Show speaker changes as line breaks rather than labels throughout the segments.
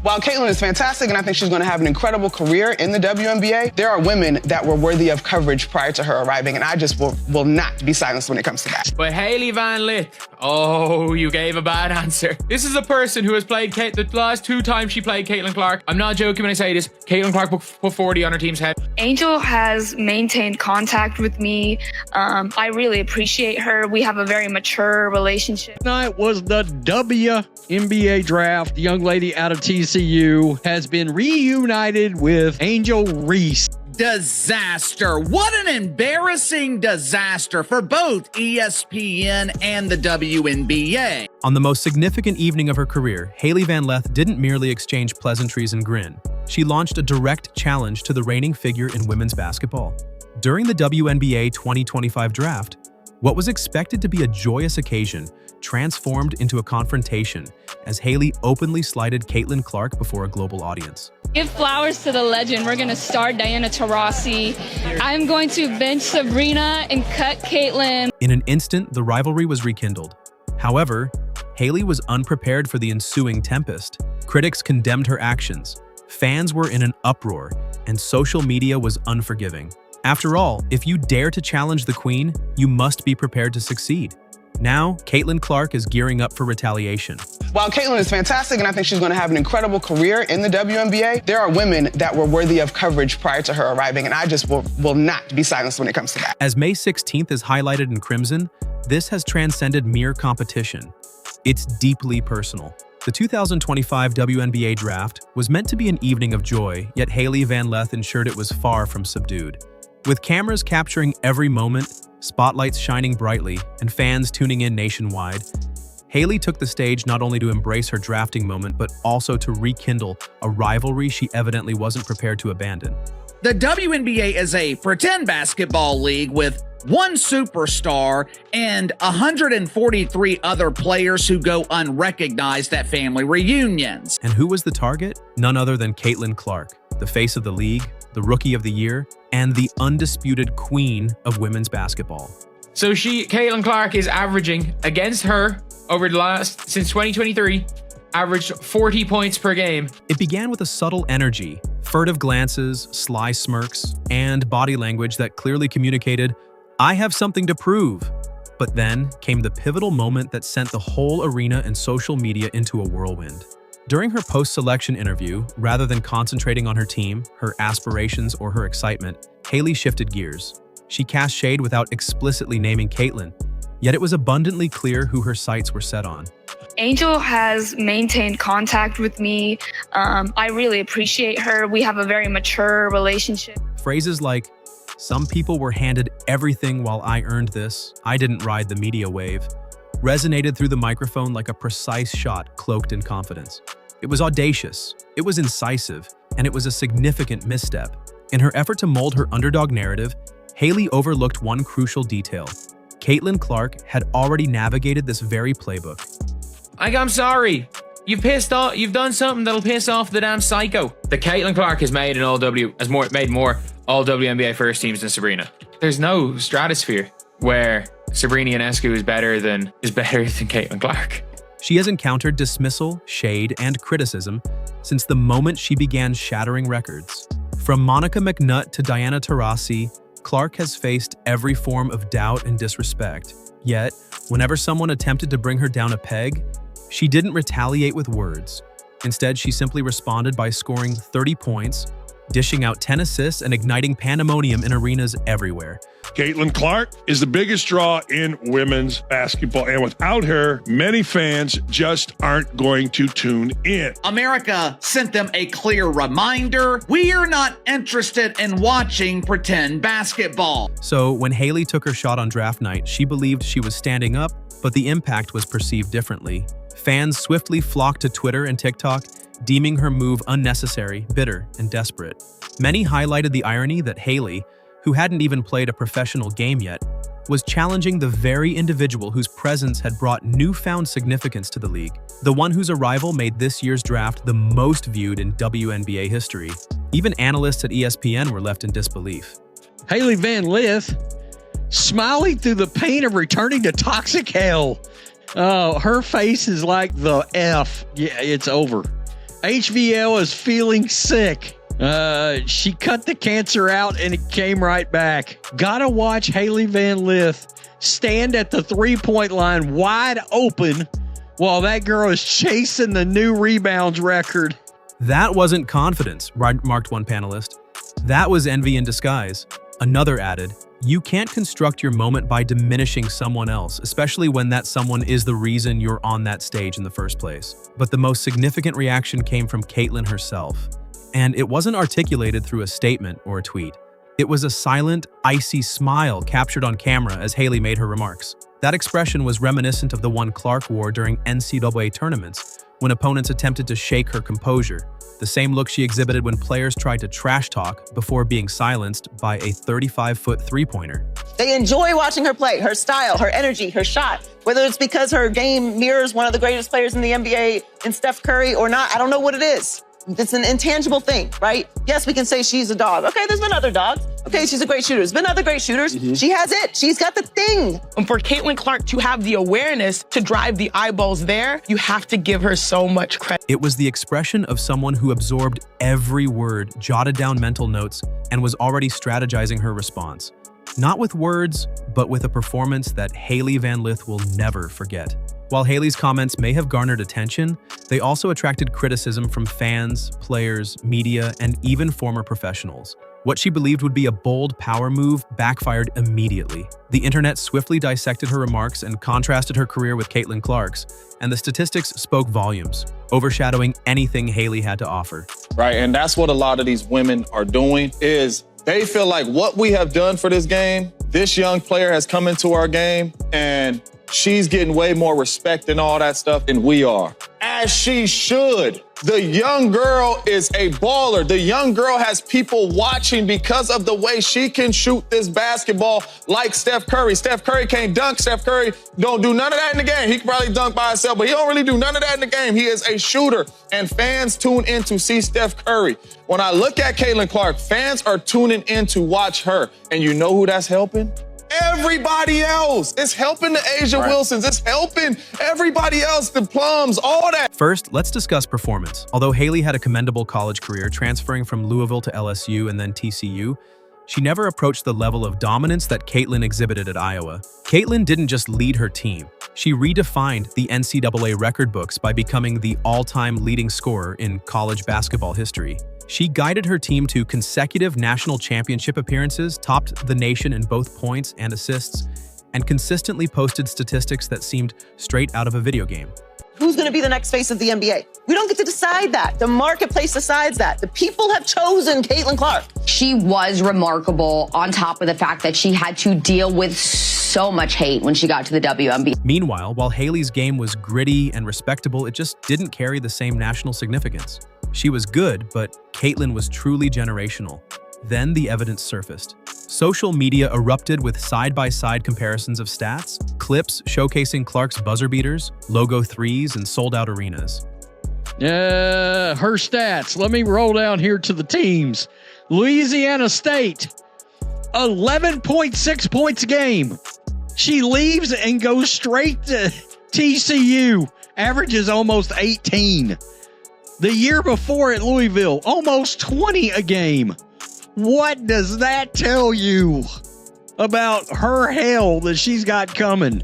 While Caitlin is fantastic and I think she's going to have an incredible career in the WNBA, there are women that were worthy of coverage prior to her arriving, and I just will not be silenced when it comes to that.
But Hailey Van Lith, oh, you gave a bad answer. This is a person who has played the last 2 times she played Caitlin Clark. I'm not joking when I say this. Caitlin Clark put 40 on her team's head.
Angel has maintained contact with me. I really appreciate her. We have a very mature relationship.
Tonight was the WNBA draft. The young lady out of TCU has been reunited with Angel Reese.
Disaster. What an embarrassing disaster for both ESPN and the WNBA.
On the most significant evening of her career, Hailey Van Lith didn't merely exchange pleasantries and grin. She launched a direct challenge to the reigning figure in women's basketball. During the WNBA 2025 draft, what was expected to be a joyous occasion transformed into a confrontation as Hailey openly slighted Caitlin Clark before a global audience.
Give flowers to the legend. We're going to start Diana Taurasi. I'm going to bench Sabrina and cut Caitlin.
In an instant, the rivalry was rekindled. However, Hailey was unprepared for the ensuing tempest. Critics condemned her actions. Fans were in an uproar, and social media was unforgiving. After all, if you dare to challenge the queen, you must be prepared to succeed. Now, Caitlin Clark is gearing up for retaliation.
While Caitlin is fantastic and I think she's going to have an incredible career in the WNBA, there are women that were worthy of coverage prior to her arriving, and I just will not be silenced when it comes to that.
As May 16th is highlighted in crimson, this has transcended mere competition. It's deeply personal. The 2025 WNBA draft was meant to be an evening of joy, yet Hailey Van Lith ensured it was far from subdued. With cameras capturing every moment, spotlights shining brightly, and fans tuning in nationwide, Hailey took the stage not only to embrace her drafting moment, but also to rekindle a rivalry she evidently wasn't prepared to abandon.
The WNBA is a pretend basketball league with one superstar and 143 other players who go unrecognized at family reunions.
And who was the target? None other than Caitlin Clark, the face of the league, the Rookie of the Year, and the undisputed queen of women's basketball.
So Caitlin Clark is averaging against her over the since 2023, averaged 40 points per game.
It began with a subtle energy, furtive glances, sly smirks, and body language that clearly communicated, "I have something to prove." But then came the pivotal moment that sent the whole arena and social media into a whirlwind. During her post-selection interview, rather than concentrating on her team, her aspirations, or her excitement, Hailey shifted gears. She cast shade without explicitly naming Caitlin, yet it was abundantly clear who her sights were set on.
Angel has maintained contact with me. I really appreciate her. We have a very mature relationship.
Phrases like, "Some people were handed everything while I earned this. I didn't ride the media wave," resonated through the microphone like a precise shot cloaked in confidence. It was audacious, it was incisive, and it was a significant misstep. In her effort to mold her underdog narrative, Hailey overlooked one crucial detail. Caitlin Clark had already navigated this very playbook.
I'm sorry. You've done something that'll piss off the damn psycho. The Caitlin Clark has made made more all WNBA first teams than Sabrina. There's no stratosphere where Sabrina Ionescu is better than Caitlin Clark.
She has encountered dismissal, shade, and criticism since the moment she began shattering records. From Monica McNutt to Diana Taurasi, Clark has faced every form of doubt and disrespect. Yet, whenever someone attempted to bring her down a peg, she didn't retaliate with words. Instead, she simply responded by scoring 30 points, dishing out 10 assists, and igniting pandemonium in arenas everywhere.
Caitlin Clark is the biggest draw in women's basketball, and without her, many fans just aren't going to tune in.
America sent them a clear reminder: we are not interested in watching pretend basketball.
So when Hailey took her shot on draft night, she believed she was standing up, but the impact was perceived differently. Fans swiftly flocked to Twitter and TikTok, deeming her move unnecessary, bitter, and desperate. Many highlighted the irony that Hailey, who hadn't even played a professional game yet, was challenging the very individual whose presence had brought newfound significance to the league, the one whose arrival made this year's draft the most viewed in WNBA history. Even analysts at ESPN were left in disbelief.
Hailey Van Lith, smiling through the pain of returning to toxic hell. Oh, her face is like the F. Yeah, it's over. HVL is feeling sick. She cut the cancer out and it came right back. Gotta watch Hailey Van Lith stand at the three-point line wide open while that girl is chasing the new rebounds record.
That wasn't confidence, marked one panelist. That was envy in disguise. Another added, you can't construct your moment by diminishing someone else, especially when that someone is the reason you're on that stage in the first place. But the most significant reaction came from Caitlyn herself. And it wasn't articulated through a statement or a tweet. It was a silent, icy smile captured on camera as Hailey made her remarks. That expression was reminiscent of the one Clark wore during NCAA tournaments, when opponents attempted to shake her composure, the same look she exhibited when players tried to trash talk before being silenced by a 35-foot three-pointer.
They enjoy watching her play, her style, her energy, her shot. Whether it's because her game mirrors one of the greatest players in the NBA in Steph Curry or not, I don't know what it is. It's an intangible thing, right? Yes, we can say she's a dog. Okay, there's been other dogs. Okay, she's a great shooter. There's been other great shooters. She has it. She's got the thing.
And for Caitlin Clark to have the awareness to drive the eyeballs there, you have to give her so much credit.
It was the expression of someone who absorbed every word, jotted down mental notes, and was already strategizing her response. Not with words, but with a performance that Hailey Van Lith will never forget. While Hailey's comments may have garnered attention, they also attracted criticism from fans, players, media, and even former professionals. What she believed would be a bold power move backfired immediately. The internet swiftly dissected her remarks and contrasted her career with Caitlin Clark's, and the statistics spoke volumes, overshadowing anything Hailey had to offer.
Right, and that's what a lot of these women are doing, is they feel like what we have done for this game, this young player has come into our game, and she's getting way more respect and all that stuff than we are. As she should. The young girl is a baller. The young girl has people watching because of the way she can shoot this basketball like Steph Curry. Steph Curry can't dunk. Steph Curry don't do none of that in the game. He can probably dunk by himself, but he don't really do none of that in the game. He is a shooter, and fans tune in to see Steph Curry. When I look at Caitlin Clark, fans are tuning in to watch her. And you know who that's helping? Everybody else. It's helping the Asia Wilsons. It's helping everybody else, the Plums, all that.
First, let's discuss performance. Although Hailey had a commendable college career, transferring from Louisville to LSU and then TCU, she never approached the level of dominance that Caitlyn exhibited at Iowa. Caitlyn didn't just lead her team. She redefined the NCAA record books by becoming the all-time leading scorer in college basketball history. She guided her team to consecutive national championship appearances, topped the nation in both points and assists, and consistently posted statistics that seemed straight out of a video game.
Who's going to be the next face of the NBA? We don't get to decide that. The marketplace decides that. The people have chosen Caitlin Clark.
She was remarkable, on top of the fact that she had to deal with so much hate when she got to the WNBA.
Meanwhile, while Hailey's game was gritty and respectable, it just didn't carry the same national significance. She was good, but Caitlyn was truly generational. Then the evidence surfaced. Social media erupted with side-by-side comparisons of stats, clips showcasing Clark's buzzer beaters, logo threes, and sold-out arenas.
Her stats. Let me roll down here to the teams. Louisiana State, 11.6 points a game. She leaves and goes straight to TCU, averages almost 18. The year before at Louisville, almost 20 a game. What does that tell you about her hell that she's got coming?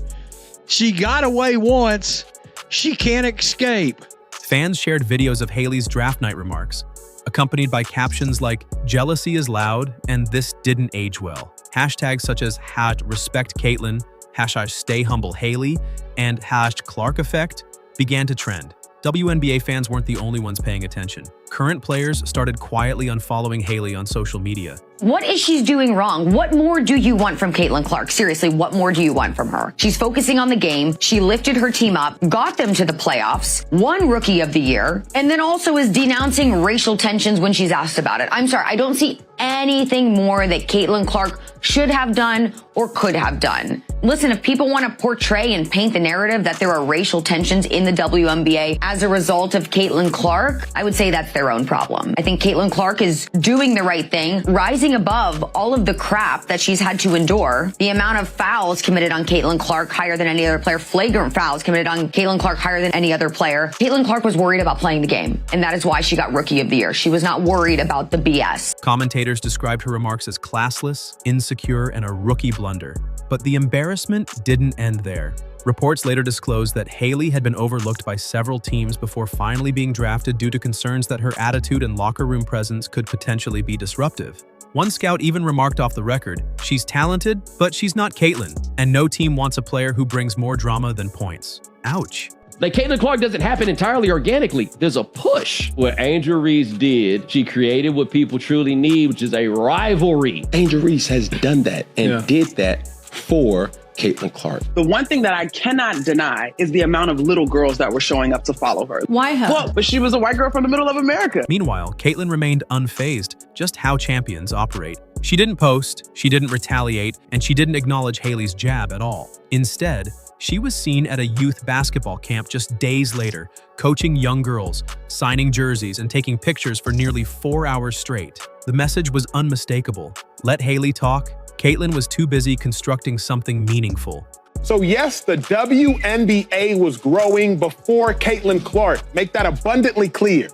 She got away once. She can't escape.
Fans shared videos of Hailey's draft night remarks, accompanied by captions like, "Jealousy is loud," and "This didn't age well." Hashtags such as #RespectCaitlyn, #StayHumbleHailey, and #ClarkEffect began to trend. WNBA fans weren't the only ones paying attention. Current players started quietly unfollowing Hailey on social media.
What is she doing wrong? What more do you want from Caitlin Clark? Seriously, what more do you want from her? She's focusing on the game. She lifted her team up, got them to the playoffs, won Rookie of the Year, and then also is denouncing racial tensions when she's asked about it. I'm sorry, I don't see anything more that Caitlin Clark should have done or could have done. Listen, if people want to portray and paint the narrative that there are racial tensions in the WNBA as a result of Caitlin Clark, I would say that's their own problem. I think Caitlin Clark is doing the right thing, rising above all of the crap that she's had to endure. The amount of fouls committed on Caitlin Clark higher than any other player, flagrant fouls committed on Caitlin Clark higher than any other player. Caitlin Clark was worried about playing the game, and that is why she got Rookie of the Year. She was not worried about the BS.
Commentators described her remarks as classless, insecure, and a rookie blunder. But the embarrassment didn't end there. Reports later disclosed that Hailey had been overlooked by several teams before finally being drafted due to concerns that her attitude and locker room presence could potentially be disruptive. One scout even remarked off the record, "She's talented, but she's not Caitlin, and no team wants a player who brings more drama than points." Ouch.
Like, Caitlin Clark doesn't happen entirely organically. There's a push. What Angel Reese did, she created what people truly need, which is a rivalry.
Angel Reese has done that and did that for Caitlin Clark.
The one thing that I cannot deny is the amount of little girls that were showing up to follow her.
Why her?
Well, but she was a white girl from the middle of America.
Meanwhile, Caitlin remained unfazed, just how champions operate. She didn't post, she didn't retaliate, and she didn't acknowledge Hailey's jab at all. Instead, she was seen at a youth basketball camp just days later, coaching young girls, signing jerseys, and taking pictures for nearly 4 hours straight. The message was unmistakable. Let Hailey talk. Caitlin was too busy constructing something meaningful.
So yes, the WNBA was growing before Caitlin Clark. Make that abundantly clear.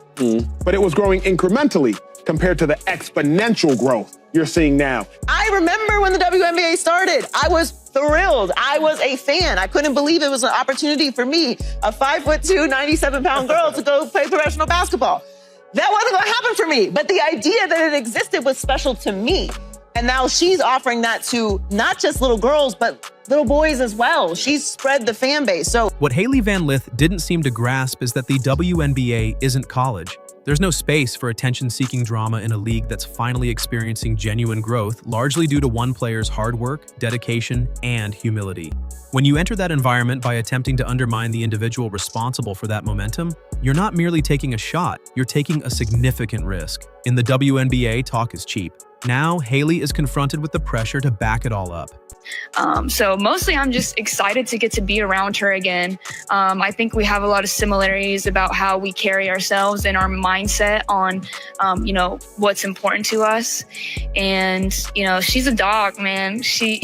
But it was growing incrementally compared to the exponential growth you're seeing now.
I remember when the WNBA started. I was thrilled. I was a fan. I couldn't believe it was an opportunity for me, a 5'2", 97-pound girl, to go play professional basketball. That wasn't going to happen for me. But the idea that it existed was special to me. And now she's offering that to not just little girls, but little boys as well. She's spread the fan base. So
what Hailey Van Lith didn't seem to grasp is that the WNBA isn't college. There's no space for attention-seeking drama in a league that's finally experiencing genuine growth, largely due to one player's hard work, dedication, and humility. When you enter that environment by attempting to undermine the individual responsible for that momentum, you're not merely taking a shot, you're taking a significant risk. In the WNBA, talk is cheap. Now, Hailey is confronted with the pressure to back it all up.
So mostly I'm just excited to get to be around her again. I think we have a lot of similarities about how we carry ourselves and our mindset on, what's important to us. And, she's a dog, man. She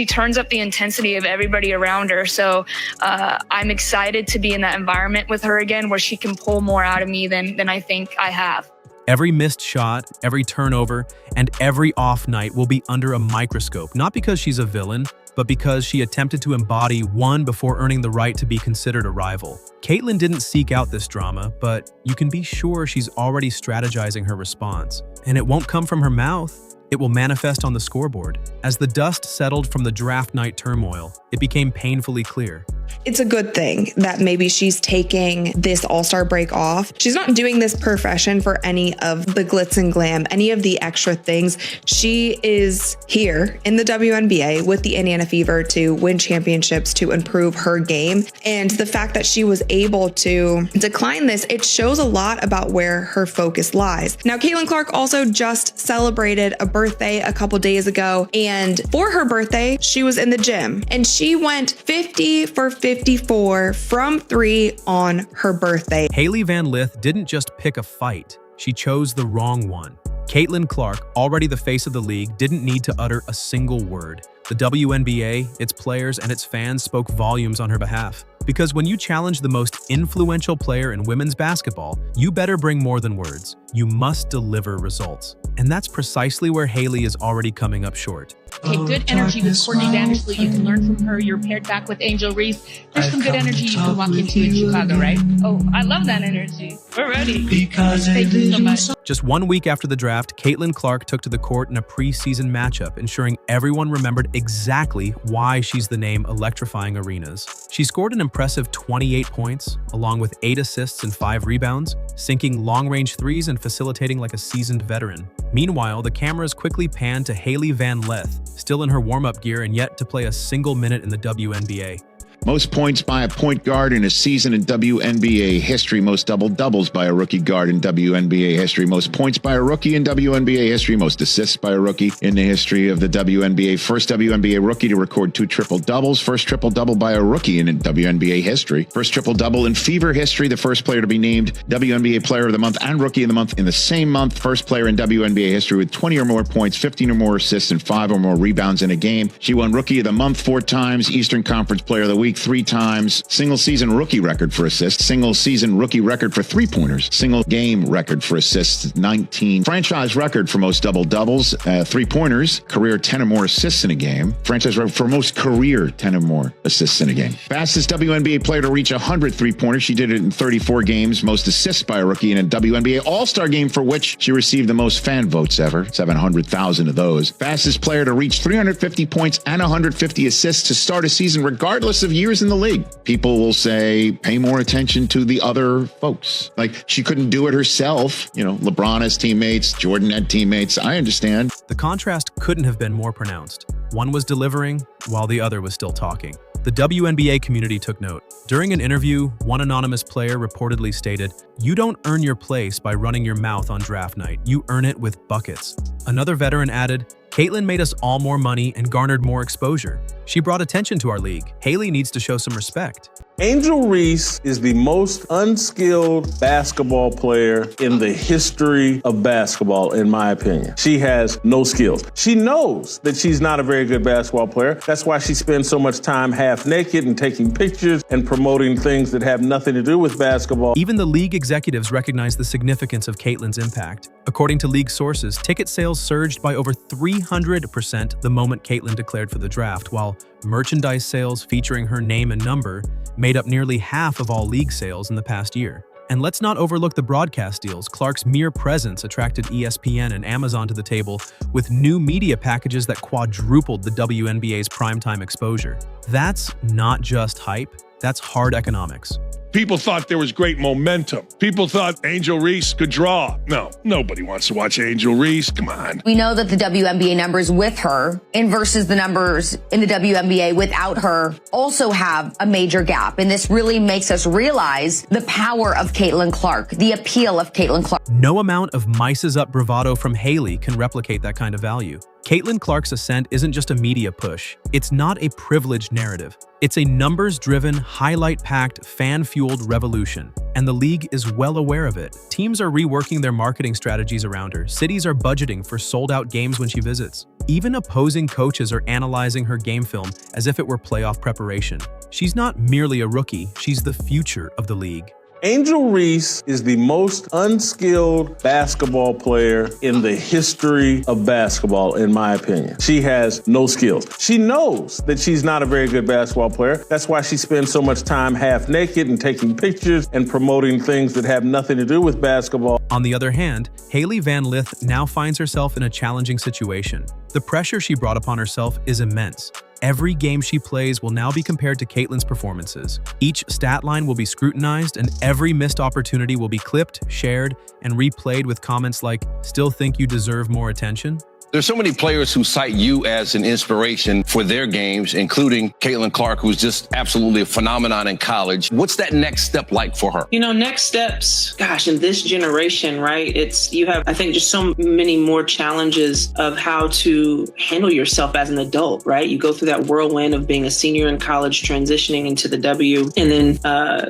turns up the intensity of everybody around her. So I'm excited to be in that environment with her again, where she can pull more out of me than I think I have.
Every missed shot, every turnover, and every off night will be under a microscope, not because she's a villain, but because she attempted to embody one before earning the right to be considered a rival. Caitlin didn't seek out this drama, but you can be sure she's already strategizing her response. And it won't come from her mouth. It will manifest on the scoreboard. As the dust settled from the draft night turmoil, it became painfully clear.
It's a good thing that maybe she's taking this all-star break off. She's not doing this profession for any of the glitz and glam, any of the extra things. She is here in the WNBA with the Indiana Fever to win championships, to improve her game. And the fact that she was able to decline this, it shows a lot about where her focus lies. Now, Caitlin Clark also just celebrated a birthday a couple days ago. And for her birthday, she was in the gym and she went 50 for 54 from 3 on her birthday.
Hailey Van Lith didn't just pick a fight, she chose the wrong one. Caitlin Clark, already the face of the league, didn't need to utter a single word. The WNBA, its players, and its fans spoke volumes on her behalf. Because when you challenge the most influential player in women's basketball, you better bring more than words. You must deliver results. And that's precisely where Hailey is already coming up short.
Okay, good energy with Courtney Vandersloot. You can learn from her. You're paired back with Angel Reese. There's some good energy you can walk into in Chicago, right? Oh, I love that energy. We're ready. Thank you so much.
Just 1 week after the draft, Caitlin Clark took to the court in a preseason matchup, ensuring everyone remembered exactly why she's the name electrifying arenas. She scored an impressive 28 points, along with 8 assists and 5 rebounds, sinking long-range threes and facilitating like a seasoned veteran. Meanwhile, the cameras quickly panned to Hailey Van Lith, still in her warm-up gear and yet to play a single minute in the WNBA.
Most points by a point guard in a season in WNBA history. Most double-doubles by a rookie guard in WNBA history. Most points by a rookie in WNBA history. Most assists by a rookie in the history of the WNBA. First WNBA rookie to record 2 triple-doubles. First triple-double by a rookie in WNBA history. First triple-double in Fever history. The first player to be named WNBA Player of the Month and Rookie of the Month in the same month. First player in WNBA history with 20 or more points, 15 or more assists, and 5 or more rebounds in a game. She won Rookie of the Month 4 times, Eastern Conference Player of the Week 3 times, single season rookie record for assists, single season rookie record for 3-pointers, single game record for assists 19, franchise record for most double-doubles, 3-pointers, career 10 or more assists in a game, franchise record for most career 10 or more assists in a game. Fastest WNBA player to reach 100 3-pointers. She did it in 34 games, most assists by a rookie in a WNBA All-Star game for which she received the most fan votes ever, 700,000 of those. Fastest player to reach 350 points and 150 assists to start a season regardless of years in the league. People will say, pay more attention to the other folks. Like, she couldn't do it herself. You know, LeBron has teammates, Jordan had teammates. I understand.
The contrast couldn't have been more pronounced. One was delivering while the other was still talking. The WNBA community took note. During an interview, one anonymous player reportedly stated, "You don't earn your place by running your mouth on draft night. You earn it with buckets." Another veteran added, "Caitlin made us all more money and garnered more exposure. She brought attention to our league. Hailey needs to show some respect."
Angel Reese is the most unskilled basketball player in the history of basketball, in my opinion. She has no skills. She knows that she's not a very good basketball player. That's why she spends so much time half naked and taking pictures and promoting things that have nothing to do with basketball.
Even the league executives recognize the significance of Caitlin's impact. According to league sources, ticket sales surged by over 300% the moment Caitlin declared for the draft, while merchandise sales featuring her name and number made up nearly half of all league sales in the past year. And let's not overlook the broadcast deals. Clark's mere presence attracted ESPN and Amazon to the table with new media packages that quadrupled the WNBA's primetime exposure. That's not just hype, that's hard economics.
People thought there was great momentum. People thought Angel Reese could draw. No, nobody wants to watch Angel Reese. Come on.
We know that the WNBA numbers with her and versus the numbers in the WNBA without her also have a major gap. And this really makes us realize the power of Caitlin Clark, the appeal of Caitlin Clark.
No amount of mices up bravado from Hailey can replicate that kind of value. Caitlin Clark's ascent isn't just a media push. It's not a privileged narrative. It's a numbers-driven, highlight-packed, fan-fueled revolution. And the league is well aware of it. Teams are reworking their marketing strategies around her. Cities are budgeting for sold-out games when she visits. Even opposing coaches are analyzing her game film as if it were playoff preparation. She's not merely a rookie, she's the future of the league.
Angel Reese is the most unskilled basketball player in the history of basketball, in my opinion. She has no skills. She knows that she's not a very good basketball player. That's why she spends so much time half naked and taking pictures and promoting things that have nothing to do with basketball.
On the other hand, Hailey Van Lith now finds herself in a challenging situation. The pressure she brought upon herself is immense. Every game she plays will now be compared to Caitlin's performances. Each stat line will be scrutinized, and every missed opportunity will be clipped, shared, and replayed with comments like, "Still think you deserve more attention?"
There's so many players who cite you as an inspiration for their games, including Caitlin Clark, who's just absolutely a phenomenon in college. What's that next step like for her?
You know, next steps, gosh, in this generation, right? You have, I think, just so many more challenges of how to handle yourself as an adult, right? You go through that whirlwind of being a senior in college, transitioning into the W. And then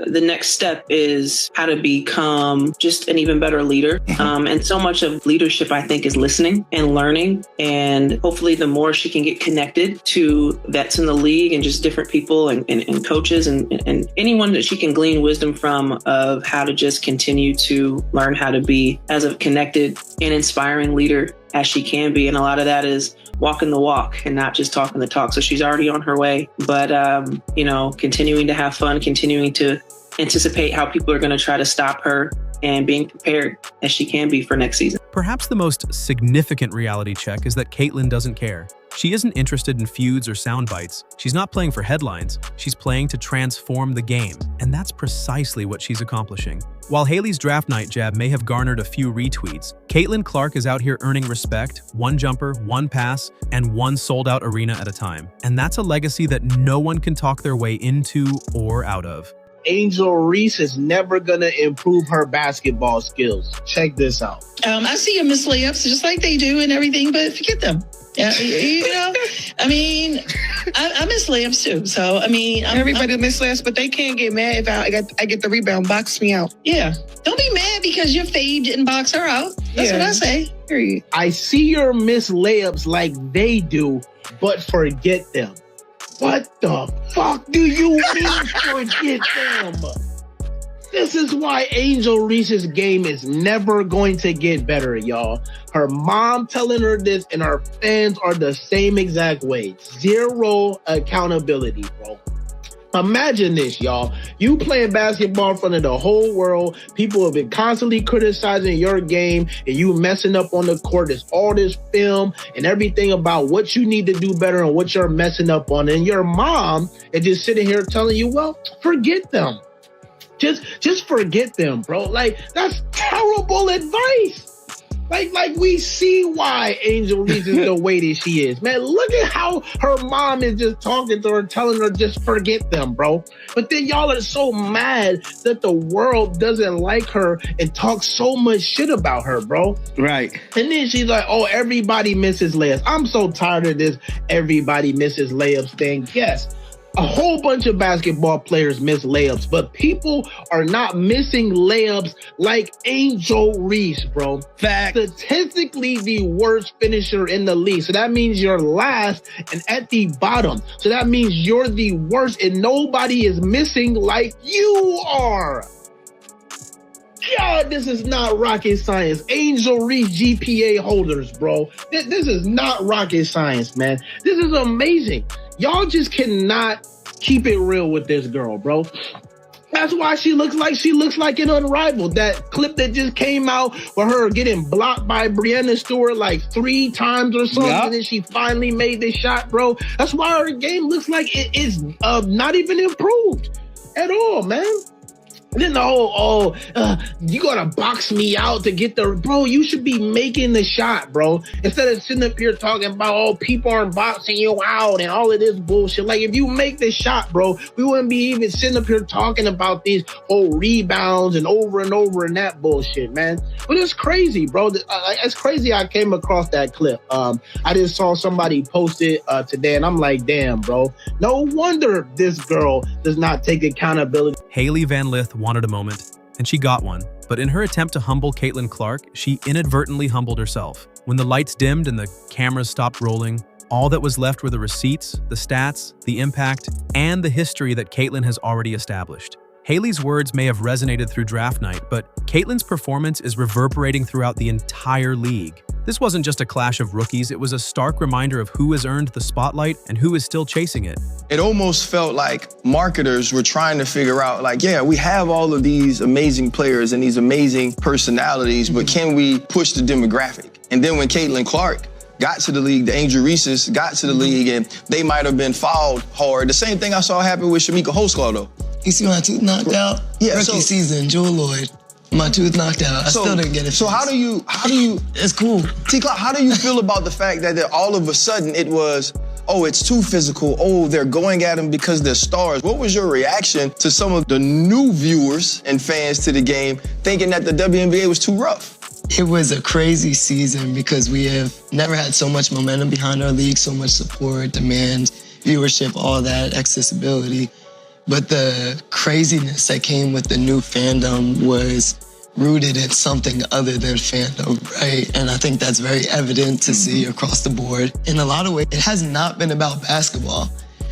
the next step is how to become just an even better leader. And so much of leadership, I think, is listening and learning. And hopefully the more she can get connected to vets in the league and just different people and coaches and anyone that she can glean wisdom from of how to just continue to learn how to be as a connected and inspiring leader as she can be. And a lot of that is walking the walk and not just talking the talk. So she's already on her way, but, continuing to have fun, continuing to anticipate how people are going to try to stop her and being prepared as she can be for next season.
Perhaps the most significant reality check is that Caitlin doesn't care. She isn't interested in feuds or sound bites. She's not playing for headlines. She's playing to transform the game. And that's precisely what she's accomplishing. While Hailey's draft night jab may have garnered a few retweets, Caitlin Clark is out here earning respect, one jumper, one pass, and one sold-out arena at a time. And that's a legacy that no one can talk their way into or out of.
Angel Reese is never going to improve her basketball skills. Check this out.
I see you miss layups just like they do and everything, but forget them. Yeah, I mean, I miss layups too. So, I mean,
everybody miss layups, but they can't get mad if I get the rebound, box me out.
Yeah. Don't be mad because your fade didn't box her out. That's what I say. Period.
I see your miss layups like they do, but forget them. What the fuck do you mean forget them? This is why Angel Reese's game is never going to get better, y'all. Her mom telling her this and her fans are the same exact way. Zero accountability, bro. Imagine this, y'all. You playing basketball in front of the whole world. People have been constantly criticizing your game and you messing up on the court. There's all this film and everything about what you need to do better and what you're messing up on. And your mom is just sitting here telling you, well, forget them. Just forget them, bro. Like, that's terrible advice. Like we see why Angel Reese is the way that she is. Man, look at how her mom is just talking to her, telling her just forget them, bro. But then y'all are so mad that the world doesn't like her and talk so much shit about her, bro.
Right.
And then she's like, oh, everybody misses layups. I'm so tired of this everybody misses layups thing. Yes. A whole bunch of basketball players miss layups, but people are not missing layups like Angel Reese, bro.
Fact.
Statistically the worst finisher in the league. So that means you're last and at the bottom. So that means you're the worst and nobody is missing like you are. God, this is not rocket science. Angel Reese GPA holders, bro. This is not rocket science, man. This is amazing. Y'all just cannot keep it real with this girl, bro. That's why she looks like an unrivaled. That clip that just came out with her getting blocked by Breanna Stewart like 3 times or something, and then she finally made this shot, bro. That's why her game looks like it is not even improved at all, man. And then the whole, you gotta box me out to get the, bro, you should be making the shot, bro. Instead of sitting up here talking about, oh, people aren't boxing you out and all of this bullshit. Like, if you make the shot, bro, we wouldn't be even sitting up here talking about these whole rebounds and over and that bullshit, man. But it's crazy, bro. It's crazy I came across that clip. I just saw somebody post it today and I'm like, damn, bro. No wonder this girl does not take accountability.
Hailey Van Lith wanted a moment, and she got one. But in her attempt to humble Caitlin Clark, she inadvertently humbled herself. When the lights dimmed and the cameras stopped rolling, all that was left were the receipts, the stats, the impact, and the history that Caitlin has already established. Hailey's words may have resonated through draft night, but Caitlin's performance is reverberating throughout the entire league. This wasn't just a clash of rookies, it was a stark reminder of who has earned the spotlight and who is still chasing it.
It almost felt like marketers were trying to figure out, like, yeah, we have all of these amazing players and these amazing personalities, but can we push the demographic? And then when Caitlin Clark got to the league, the Angel Reeses got to the league, and they might have been fouled hard. The same thing I saw happen with Shamika Holdsclaw, though.
You see my tooth knocked out?
Yeah,
Rookie season, Jewel Lloyd. My tooth knocked out. I still didn't get it.
So how do you?
It's cool.
T-Clark, how do you feel about the fact that all of a sudden it was, oh, it's too physical. Oh, they're going at them because they're stars. What was your reaction to some of the new viewers and fans to the game thinking that the WNBA was too rough?
It was a crazy season because we have never had so much momentum behind our league, so much support, demand, viewership, all that, accessibility. But the craziness that came with the new fandom was rooted in something other than fandom, right? And I think that's very evident to see across the board. In a lot of ways, it has not been about basketball.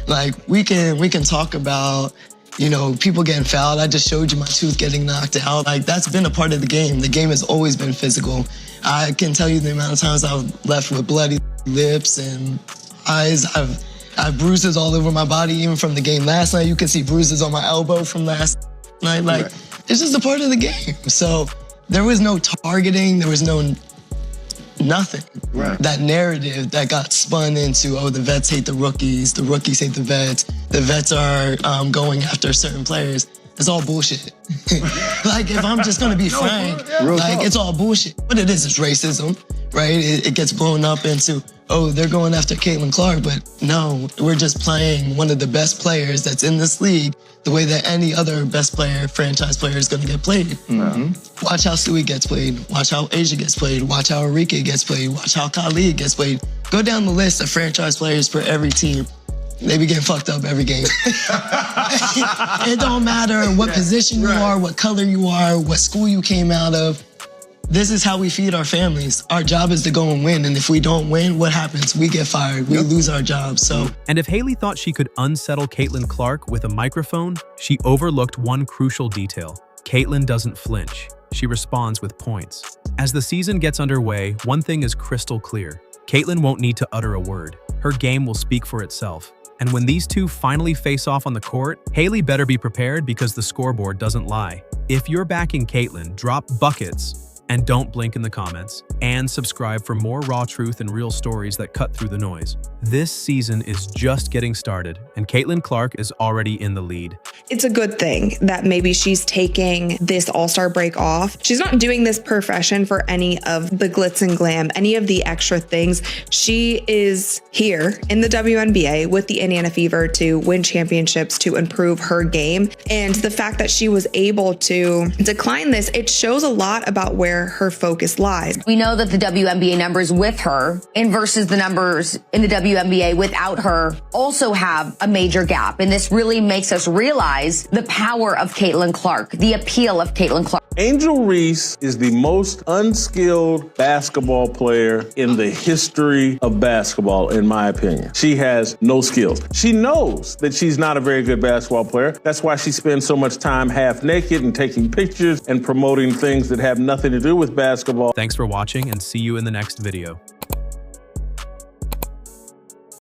Like, we can talk about, you know, people getting fouled. I just showed you my tooth getting knocked out. Like, that's been a part of the game. The game has always been physical. I can tell you the amount of times I've left with bloody lips and eyes. I have bruises all over my body, even from the game last night. You can see bruises on my elbow from last night. Like, it's just a part of the game. So there was no targeting. There was no nothing. That narrative that got spun into, oh, the vets hate the rookies hate the vets are going after certain players. It's all bullshit. Like, if I'm just gonna be frank, like, it's all bullshit. What it is racism, right? It gets blown up into, oh, they're going after Caitlin Clark, but no, we're just playing one of the best players that's in this league the way that any other best player, franchise player is gonna get played. Watch how Stewie gets played. Watch how Asia gets played. Watch how Enrique gets played. Watch how Khalid gets played. Go down the list of franchise players for every team. They be getting fucked up every game. It don't matter what position you are, what color you are, what school you came out of. This is how we feed our families. Our job is to go and win. And if we don't win, what happens? We get fired. We lose our jobs. So.
And if Hailey thought she could unsettle Caitlin Clark with a microphone, she overlooked one crucial detail. Caitlin doesn't flinch. She responds with points. As the season gets underway, one thing is crystal clear. Caitlin won't need to utter a word. Her game will speak for itself. And when these two finally face off on the court, Hailey better be prepared because the scoreboard doesn't lie. If you're backing Caitlin, drop buckets and don't blink in the comments. And subscribe for more raw truth and real stories that cut through the noise. This season is just getting started, and Caitlin Clark is already in the lead.
It's a good thing that maybe she's taking this all-star break off. She's not doing this profession for any of the glitz and glam, any of the extra things. She is here in the WNBA with the Indiana Fever to win championships, to improve her game. And the fact that she was able to decline this, it shows a lot about where her focus lies.
We know that the WNBA numbers with her and versus the numbers in the WNBA without her also have a major gap. And this really makes us realize the power of Caitlin Clark, the appeal of Caitlin Clark.
Angel Reese is the most unskilled basketball player in the history of basketball, in my opinion. She has no skills. She knows that she's not a very good basketball player. That's why she spends so much time half naked and taking pictures and promoting things that have nothing to do with basketball.
Thanks for watching, and see you in the next video.